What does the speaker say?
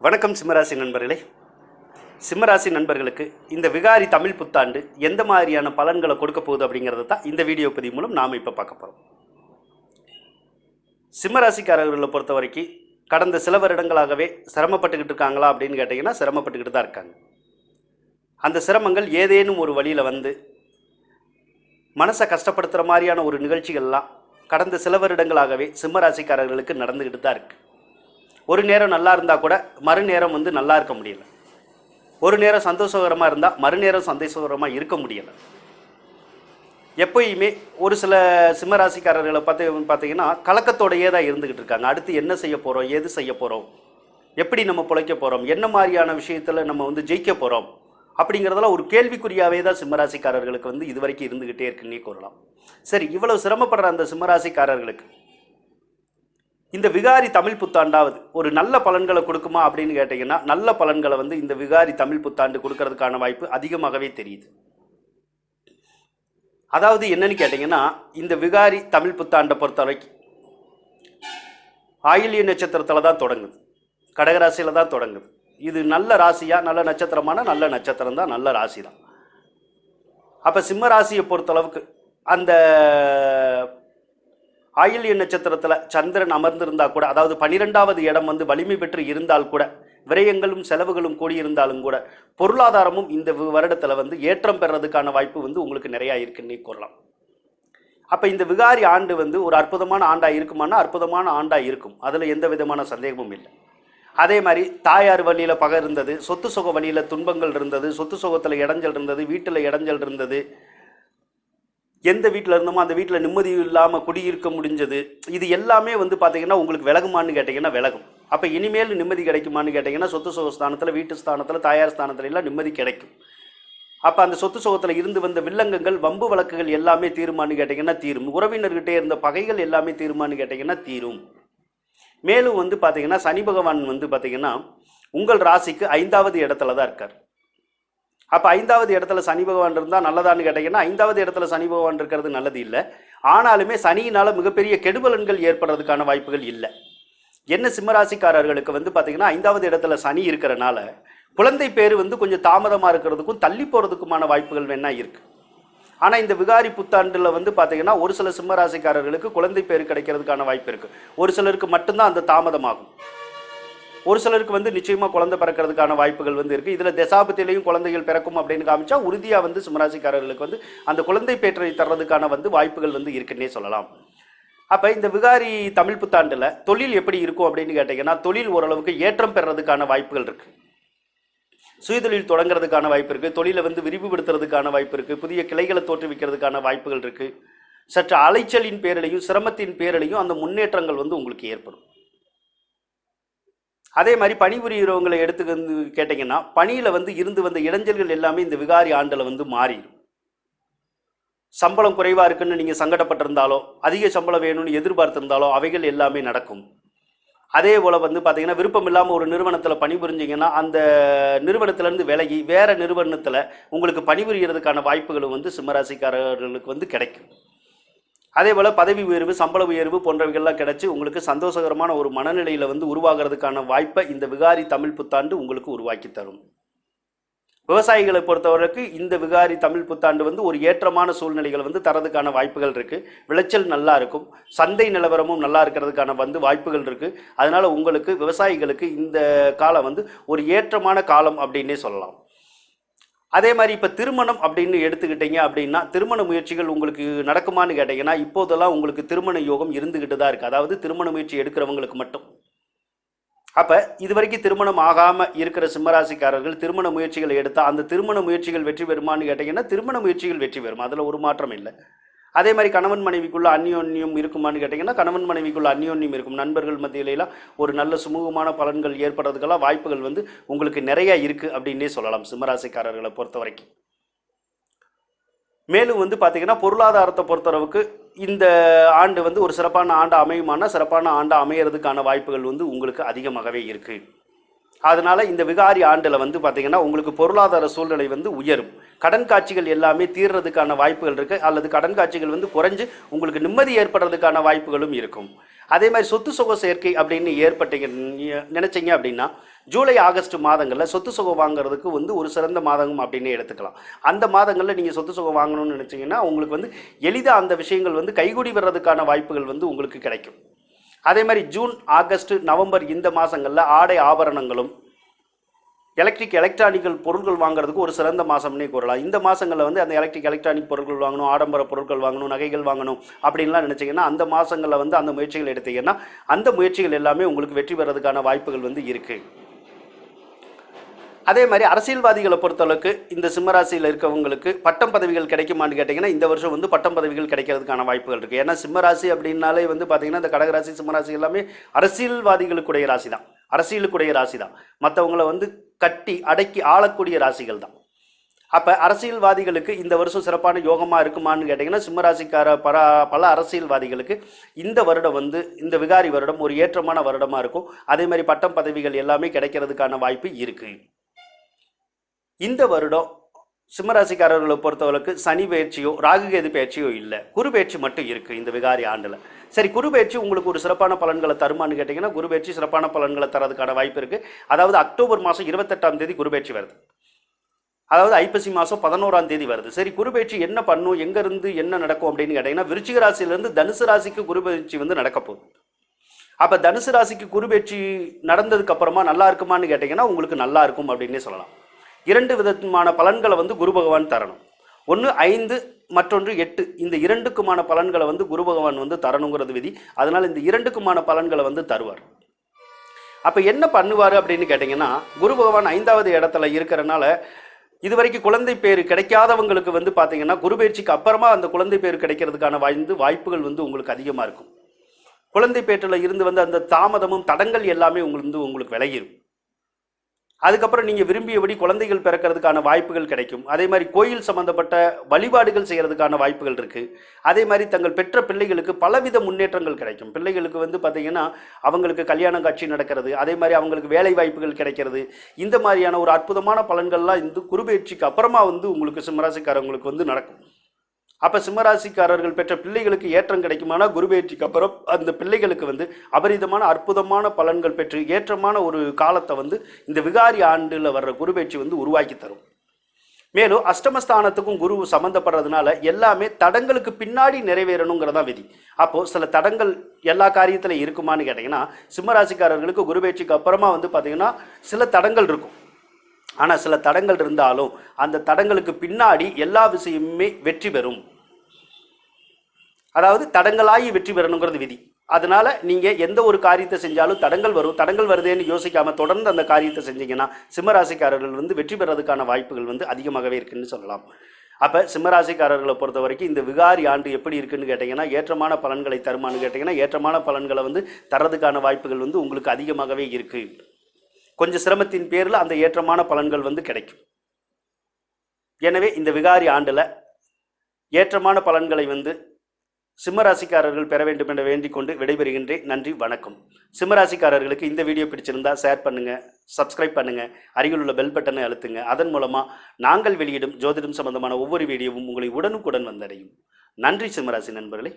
வணக்கம் சிம்மராசி நண்பர்களே. சிம்மராசி நண்பர்களுக்கு இந்த விகாரி தமிழ் புத்தாண்டு எந்த மாதிரியான பலன்களை கொடுக்க போகுது அப்படிங்கிறத தான் இந்த வீடியோ பதிவு மூலம் நாம் இப்போ பார்க்க போகிறோம். சிம்மராசிக்காரர்களை பொறுத்த வரைக்கும் கடந்த சில வருடங்களாகவே சிரமப்பட்டுக்கிட்டு இருக்காங்களா அப்படின்னு கேட்டிங்கன்னா சிரமப்பட்டுக்கிட்டு தான் இருக்காங்க. அந்த சிரமங்கள் ஏதேனும் ஒரு வழியில் வந்து மனசை கஷ்டப்படுத்துகிற மாதிரியான ஒரு நிகழ்ச்சிகள்லாம் கடந்த சில வருடங்களாகவே சிம்மராசிக்காரர்களுக்கு நடந்துக்கிட்டு தான் இருக்குது. ஒரு நேரம் நல்லா இருந்தால் கூட மறுநேரம் வந்து நல்லா இருக்க முடியலை. ஒரு நேரம் சந்தோஷகரமாக இருந்தால் மறுநேரம் சந்தோஷகரமாக இருக்க முடியலை. எப்பயுமே ஒரு சில சிம்மராசிக்காரர்களை பார்த்தீங்கன்னா கலக்கத்தோடையே தான் இருந்துக்கிட்டு இருக்காங்க. அடுத்து என்ன செய்ய போகிறோம், எது செய்ய போகிறோம், எப்படி நம்ம பிழைக்க போகிறோம், என்ன மாதிரியான விஷயத்தில் நம்ம வந்து ஜெயிக்க போகிறோம் அப்படிங்கிறதெல்லாம் ஒரு கேள்விக்குறியாகவே தான் சிம்மராசிக்காரர்களுக்கு வந்து இது வரைக்கும் இருந்துக்கிட்டே இருக்குன்னே கூறலாம். சரி, இவ்வளவு சிரமப்படுற அந்த சிம்மராசிக்காரர்களுக்கு இந்த விகாரி தமிழ் புத்தாண்டாவது ஒரு நல்ல பலன்களை கொடுக்குமா அப்படின்னு கேட்டிங்கன்னா நல்ல பலன்களை வந்து இந்த விகாரி தமிழ் புத்தாண்டு கொடுக்கறதுக்கான வாய்ப்பு அதிகமாகவே தெரியுது. அதாவது என்னன்னு கேட்டிங்கன்னா, இந்த விகாரி தமிழ் புத்தாண்டை பொறுத்த வரைக்கும் ஆயில்ய நட்சத்திரத்தில் தான் தொடங்குது, கடகராசியில் தான் தொடங்குது. இது நல்ல ராசியாக, நல்ல நட்சத்திரமான நல்ல நட்சத்திரம் தான், நல்ல ராசி தான். அப்போ சிம்ம ராசியை பொறுத்தளவுக்கு அந்த ஆயில்ய நட்சத்திரத்தில் சந்திரன் அமர்ந்திருந்தால் கூட, அதாவது 12வது இடம் வந்து வலிமை பெற்று இருந்தால் கூட, விரயங்களும் செலவுகளும் கூடியிருந்தாலும் கூட பொருளாதாரமும் இந்த வருடத்தில் வந்து ஏற்றம் பெறதுக்கான வாய்ப்பு வந்து உங்களுக்கு நிறையா இருக்குன்னே கூறலாம். அப்போ இந்த விகாரி ஆண்டு வந்து ஒரு அற்புதமான ஆண்டாக இருக்குமானா அற்புதமான ஆண்டாக இருக்கும், அதில் எந்த விதமான சந்தேகமும் இல்லை. அதே மாதிரி தாயார் வழியில் பகை இருந்தது, சொத்து சுக வழியில் துன்பங்கள் இருந்தது, சொத்து சுகத்தில் இடைஞ்சல் இருந்தது, வீட்டில் இடைஞ்சல் இருந்தது, எந்த வீட்டில் இருந்தோமோ அந்த வீட்டில் நிம்மதி இல்லாமல் குடியிருக்க முடிஞ்சது, இது எல்லாமே வந்து பார்த்திங்கன்னா உங்களுக்கு விலகுமான்னு கேட்டிங்கன்னா விலகும். அப்போ இனிமேல் நிம்மதி கிடைக்குமான்னு கேட்டிங்கன்னா சொத்து சுக ஸ்தானத்தில், வீட்டு ஸ்தானத்தில், தாயார் ஸ்தானத்தில் எல்லாம் நிம்மதி கிடைக்கும். அப்போ அந்த சொத்து சுகத்தில் இருந்து வந்த வில்லங்கங்கள், வம்பு வழக்குகள் எல்லாமே தீருமான்னு கேட்டிங்கன்னா தீரும். உறவினர்கிட்டே இருந்த பகைகள் எல்லாமே தீருமான்னு கேட்டிங்கன்னா தீரும். மேலும் வந்து பார்த்திங்கன்னா சனி பகவான் வந்து பார்த்திங்கன்னா உங்கள் ராசிக்கு 5வது இடத்துல தான் இருக்கார். அப்போ 5வது இடத்துல சனி பகவான் இருந்தால் நல்லதான்னு கேட்டிங்கன்னா 5வது இடத்துல சனி பகவான் இருக்கிறது நல்லது இல்லை. ஆனாலுமே சனியினால் மிகப்பெரிய கெடுபலன்கள் ஏற்படுறதுக்கான வாய்ப்புகள் இல்லை. என்ன சிம்மராசிக்காரர்களுக்கு வந்து பார்த்திங்கன்னா 5வது இடத்துல சனி இருக்கிறனால குழந்தை பேர் வந்து கொஞ்சம் தாமதமாக இருக்கிறதுக்கும் தள்ளி போகிறதுக்குமான வாய்ப்புகள் வேணா இருக்குது. ஆனால் இந்த விகாரி புத்தாண்டில் வந்து பார்த்திங்கன்னா ஒரு சில சிம்மராசிக்காரர்களுக்கு குழந்தை பேர் கிடைக்கிறதுக்கான வாய்ப்பு இருக்குது. ஒரு சிலருக்கு மட்டும்தான் அந்த தாமதமாகும். ஒரு சிலருக்கு வந்து நிச்சயமாக குழந்தை பிறக்கிறதுக்கான வாய்ப்புகள் வந்து இருக்குது. இதில் தசாபத்திலையும் குழந்தைகள் பிறக்கும் அப்படின்னு காமிச்சா உறுதியாக வந்து சிம்மராசிக்காரர்களுக்கு வந்து அந்த குழந்தை பேற்றை தர்றதுக்கான வந்து வாய்ப்புகள் வந்து இருக்குன்னே சொல்லலாம். அப்போ இந்த விகாரி தமிழ் புத்தாண்டில் தொழில் எப்படி இருக்கும் அப்படின்னு கேட்டிங்கன்னா தொழில் ஓரளவுக்கு ஏற்றம் பெறதுக்கான வாய்ப்புகள் இருக்குது. சுயதொழில் தொடங்குறதுக்கான வாய்ப்பு இருக்குது, தொழிலை வந்து விரிவுபடுத்துறதுக்கான வாய்ப்பு இருக்குது, புதிய கிளைகளை தோற்றுவிக்கிறதுக்கான வாய்ப்புகள் இருக்குது. சற்று அலைச்சலின் பேரிலையும் சிரமத்தின் பேரிலையும் அந்த முன்னேற்றங்கள் வந்து உங்களுக்கு ஏற்படும். அதே மாதிரி பணிபுரிகிறவங்களை எடுத்துக்கிட்டு கேட்டிங்கன்னா பணியில் வந்து இருந்து வந்த இடைஞ்சல்கள் எல்லாமே இந்த விகாரி ஆண்டில் வந்து மாறிடும். சம்பளம் குறைவாக இருக்குன்னு நீங்கள் சங்கடப்பட்டிருந்தாலோ, அதிக சம்பளம் வேணும்னு எதிர்பார்த்திருந்தாலோ அவைகள் எல்லாமே நடக்கும். அதே போல் வந்து பார்த்திங்கன்னா விருப்பம் இல்லாமல் ஒரு நிறுவனத்தில் பணிபுரிஞ்சிங்கன்னா அந்த நிறுவனத்திலேருந்து விலகி வேறு நிறுவனத்தில் உங்களுக்கு பணிபுரியறதுக்கான வாய்ப்புகளும் வந்து சிம்மராசிக்காரர்களுக்கு வந்து கிடைக்கும். அதே போல் பதவி உயர்வு, சம்பள உயர்வு போன்றவைகள்லாம் கிடைச்சி உங்களுக்கு சந்தோஷகரமான ஒரு மனநிலையில் வந்து உருவாகிறதுக்கான வாய்ப்பை இந்த விகாரி தமிழ் புத்தாண்டு உங்களுக்கு உருவாக்கி தரும். விவசாயிகளை பொறுத்தவரைக்கு இந்த விகாரி தமிழ் புத்தாண்டு வந்து ஒரு ஏற்றமான சூழ்நிலைகள் வந்து தரதுக்கான வாய்ப்புகள் இருக்குது. விளைச்சல் நல்லா இருக்கும், சந்தை நிலவரமும் நல்லா இருக்கிறதுக்கான வந்து வாய்ப்புகள் இருக்குது. அதனால் உங்களுக்கு விவசாயிகளுக்கு இந்த காலம் வந்து ஒரு ஏற்றமான காலம் அப்படின்னே சொல்லலாம். அதே மாதிரி இப்போ திருமணம் அப்படின்னு எடுத்துக்கிட்டீங்க அப்படின்னா திருமண முயற்சிகள் உங்களுக்கு நடக்குமான்னு கேட்டிங்கன்னா இப்போதெல்லாம் உங்களுக்கு திருமண யோகம் இருந்துக்கிட்டு தான் இருக்குது. அதாவது திருமண முயற்சி எடுக்கிறவங்களுக்கு மட்டும். அப்போ இது வரைக்கும் திருமணம் ஆகாமல் இருக்கிற சிம்மராசிக்காரர்கள் திருமண முயற்சிகளை எடுத்தால் அந்த திருமண முயற்சிகள் வெற்றி பெறுமான்னு கேட்டிங்கன்னா திருமண முயற்சிகள் வெற்றி பெறும், அதில் ஒரு மாற்றம் இல்லை. அதே மாதிரி கணவன் மனைவிக்குள்ள அந்யோன்யம் இருக்குமான்னு கேட்டிங்கன்னா கணவன் மனைவிக்குள்ள அந்யோன்யம் இருக்கும். நண்பர்கள் மத்தியிலாம் ஒரு நல்ல சுமூகமான பலன்கள் ஏற்படுறதுக்கெல்லாம் வாய்ப்புகள் வந்து உங்களுக்கு நிறையா இருக்குது அப்படின்னே சொல்லலாம் சிம்மராசிக்காரர்களை பொறுத்த வரைக்கும். மேலும் வந்து பார்த்திங்கன்னா பொருளாதாரத்தை பொறுத்தளவுக்கு இந்த ஆண்டு வந்து ஒரு சிறப்பான ஆண்டு அமையுமானா சிறப்பான ஆண்டு அமையிறதுக்கான வாய்ப்புகள் வந்து உங்களுக்கு அதிகமாகவே இருக்குது. அதனால் இந்த விகாரி ஆண்டில் வந்து பார்த்திங்கன்னா உங்களுக்கு பொருளாதார சூழ்நிலை வந்து உயரும். கடன் காட்சிகள் எல்லாமே தீர்றதுக்கான வாய்ப்புகள் இருக்குது, அல்லது கடன் காட்சிகள் வந்து குறைஞ்சு உங்களுக்கு நிம்மதி ஏற்படுறதுக்கான வாய்ப்புகளும் இருக்கும். அதே மாதிரி சொத்து சுக சேர்க்கை அப்படின்னு ஏற்பட்டீங்க நினைச்சீங்க அப்படின்னா ஜூலை ஆகஸ்ட் மாதங்களில் சொத்து சுகம் வாங்குறதுக்கு வந்து ஒரு சிறந்த மாதம் அப்படின்னு எடுத்துக்கலாம். அந்த மாதங்களில் நீங்கள் சொத்து சுகம் வாங்கணும்னு நினச்சிங்கன்னா உங்களுக்கு வந்து எளிதாக அந்த விஷயங்கள் வந்து கைகூடி வர்றதுக்கான வாய்ப்புகள் வந்து உங்களுக்கு கிடைக்கும். அதே மாதிரி ஜூன் ஆகஸ்ட் நவம்பர் இந்த மாதங்களில் ஆடை ஆபரணங்களும் எலக்ட்ரானிக்கல் பொருட்கள் வாங்குறதுக்கு ஒரு சிறந்த மாதம்னே கூறலாம். இந்த மாதங்களில் வந்து அந்த எலக்ட்ரானிக் பொருட்கள் வாங்கணும், ஆடம்பர பொருட்கள் வாங்கணும், நகைகள் வாங்கணும் அப்படின்லாம் நினச்சிங்கன்னா அந்த மாதங்களில் வந்து அந்த முயற்சிகள் எடுத்தீங்கன்னா அந்த முயற்சிகள் எல்லாமே உங்களுக்கு வெற்றி பெறதுக்கான வாய்ப்புகள் வந்து இருக்குது. அதே மாதிரி அரசியல்வாதிகளை பொறுத்தளவுக்கு இந்த சிம்மராசியில் இருக்கவங்களுக்கு பட்டம் பதவிகள் கிடைக்குமான்னு கேட்டிங்கன்னா இந்த வருஷம் வந்து பட்டம் பதவிகள் கிடைக்கிறதுக்கான வாய்ப்புகள் இருக்குது. ஏன்னா சிம்மராசி அப்படின்னாலே வந்து பார்த்திங்கன்னா இந்த கடகராசி சிம்மராசி எல்லாமே அரசியல்வாதிகளுக்குடைய ராசி தான், அரசியலுக்குடைய ராசி தான். மற்றவங்களை வந்து கட்டி அடக்கி ஆளக்கூடிய ராசிகள் தான். அப்போ அரசியல்வாதிகளுக்கு இந்த வருஷம் சிறப்பான யோகமாக இருக்குமான்னு கேட்டிங்கன்னா சிம்மராசிக்கார பல அரசியல்வாதிகளுக்கு இந்த வருடம் வந்து இந்த விகாரி வருடம் ஒரு ஏற்றமான வருடமாக இருக்கும். அதே மாதிரி பட்டம் பதவிகள் எல்லாமே கிடைக்கிறதுக்கான வாய்ப்பு இருக்குது. இந்த வருடம் சிம்மராசிக்காரர்களை பொறுத்தவரைக்கு சனி பயிற்சியோ ராகுகேது பயிற்சியோ இல்லை, குரு பயிற்சி மட்டும் இருக்குது இந்த விகாரி ஆண்டில். சரி, குரு பயிற்சி உங்களுக்கு ஒரு சிறப்பான பலன்களை தருமான்னு கேட்டிங்கன்னா குரு பயிற்சி சிறப்பான பலன்களை தரதுக்கான வாய்ப்பு இருக்குது. அதாவது அக்டோபர் மாதம் 28ஆம் தேதி குரு பயிற்சி வருது, அதாவது ஐப்பசி மாதம் 11ஆம் தேதி வருது. சரி, குரு பயிற்சி என்ன பண்ணும், எங்கேருந்து என்ன நடக்கும் அப்படின்னு கேட்டிங்கன்னா விருச்சிக ராசியிலேருந்து தனுசு ராசிக்கு குரு பயிற்சி வந்து நடக்க போகுது. அப்போ தனுசு ராசிக்கு குரு பயிற்சி நடந்ததுக்கு அப்புறமா நல்லா இருக்குமான்னு கேட்டிங்கன்னா உங்களுக்கு நல்லா இருக்கும் அப்படின்னே சொல்லலாம். 2 விதமான பலன்களை வந்து குரு பகவான் தரணும். ஒன்று 5, மற்றொன்று 8. இந்த 2க்குமான பலன்களை வந்து குரு பகவான் வந்து தரணுங்கிறது விதி. அதனால் இந்த 2க்குமான பலன்களை வந்து தருவார். அப்போ என்ன பண்ணுவார் அப்படின்னு கேட்டிங்கன்னா குரு பகவான் 5வது இடத்துல இருக்கிறனால இதுவரைக்கும் குழந்தை பேர் கிடைக்காதவங்களுக்கு வந்து பார்த்தீங்கன்னா குரு பயிற்சிக்கு அப்புறமா அந்த குழந்தை பேர் கிடைக்கிறதுக்கான வாய்ப்புகள் வந்து உங்களுக்கு அதிகமாக இருக்கும். குழந்தை பேற்றில் இருந்து வந்து அந்த தாமதமும் தடங்கள் எல்லாமே உங்களுக்கு விலகிடும். அதுக்கப்புறம் நீங்கள் விரும்பியபடி குழந்தைகள் பிறக்கிறதுக்கான வாய்ப்புகள் கிடைக்கும். அதே மாதிரி கோயில் சம்மந்தப்பட்ட வழிபாடுகள் செய்கிறதுக்கான வாய்ப்புகள் இருக்குது. அதே மாதிரி தங்கள் பெற்ற பிள்ளைகளுக்கு பலவித முன்னேற்றங்கள் கிடைக்கும். பிள்ளைகளுக்கு வந்து பார்த்திங்கன்னா அவங்களுக்கு கல்யாணம் காட்சி நடக்கிறது, அதே மாதிரி அவங்களுக்கு வேலை வாய்ப்புகள் கிடைக்கிறது. இந்த மாதிரியான ஒரு அற்புதமான பலன்கள்லாம் இந்த குரு பயிற்சிக்கு அப்புறமா வந்து உங்களுக்கு சிம்மராசிக்காரங்களுக்கு வந்து நடக்கும். அப்போ சிம்மராசிக்காரர்கள் பெற்ற பிள்ளைகளுக்கு ஏற்றம் கிடைக்குமானா குரு பயிற்சிக்கு அப்புறம் அந்த பிள்ளைகளுக்கு வந்து அபரிதமான அற்புதமான பலன்கள் பெற்று ஏற்றமான ஒரு காலத்தை வந்து இந்த விகாரி ஆண்டில் வர்ற குரு பயிற்சி வந்து உருவாக்கி தரும். மேலும் அஷ்டமஸ்தானத்துக்கும் குரு சம்மந்தப்படுறதுனால எல்லாமே தடங்களுக்கு பின்னாடி நிறைவேறணுங்கிறதா விதி. அப்போது சில தடங்கள் எல்லா காரியத்தில் இருக்குமான்னு கேட்டிங்கன்னா சிம்மராசிக்காரர்களுக்கு குரு பயிற்சிக்கு அப்புறமா வந்து பார்த்திங்கன்னா சில தடங்கள் இருக்கும். ஆனால் சில தடங்கள் இருந்தாலும் அந்த தடங்களுக்கு பின்னாடி எல்லா விஷயமுமே வெற்றி பெறும். அதாவது தடங்களாகி வெற்றி பெறணுங்கிறது விதி. அதனால் நீங்கள் எந்த ஒரு காரியத்தை செஞ்சாலும் தடங்கள் வரும். தடங்கள் வருதேன்னு யோசிக்காமல் தொடர்ந்து அந்த காரியத்தை செஞ்சீங்கன்னா சிம்மராசிக்காரர்கள் வந்து வெற்றி பெறதுக்கான வாய்ப்புகள் வந்து அதிகமாகவே இருக்குன்னு சொல்லலாம். அப்போ சிம்மராசிக்காரர்களை பொறுத்த வரைக்கும் இந்த விகாரி ஆண்டு எப்படி இருக்குன்னு கேட்டிங்கன்னா ஏற்றமான பலன்களை தருமான்னு கேட்டிங்கன்னா ஏற்றமான பலன்களை வந்து தரதுக்கான வாய்ப்புகள் வந்து உங்களுக்கு அதிகமாகவே இருக்குது. கொஞ்சம் சிரமத்தின் பேரில் அந்த ஏற்றமான பலன்கள் வந்து கிடைக்கும். எனவே இந்த விகாரி ஆண்டில் ஏற்றமான பலன்களை வந்து சிம்மராசிக்காரர்கள் பெற வேண்டும் என வேண்டிக் கொண்டு விடைபெறுகின்றேன். நன்றி, வணக்கம். சிம்மராசிக்காரர்களுக்கு இந்த வீடியோ பிடிச்சிருந்தா ஷேர் பண்ணுங்கள், சப்ஸ்கிரைப் பண்ணுங்கள், அருகில் உள்ள பெல் பட்டனை அழுத்துங்க. அதன் மூலமாக நாங்கள் வெளியிடும் ஜோதிடம் சம்பந்தமான ஒவ்வொரு வீடியோவும் உங்களை உடனுக்குடன் வந்தடையும். நன்றி சிம்மராசி நண்பர்களே.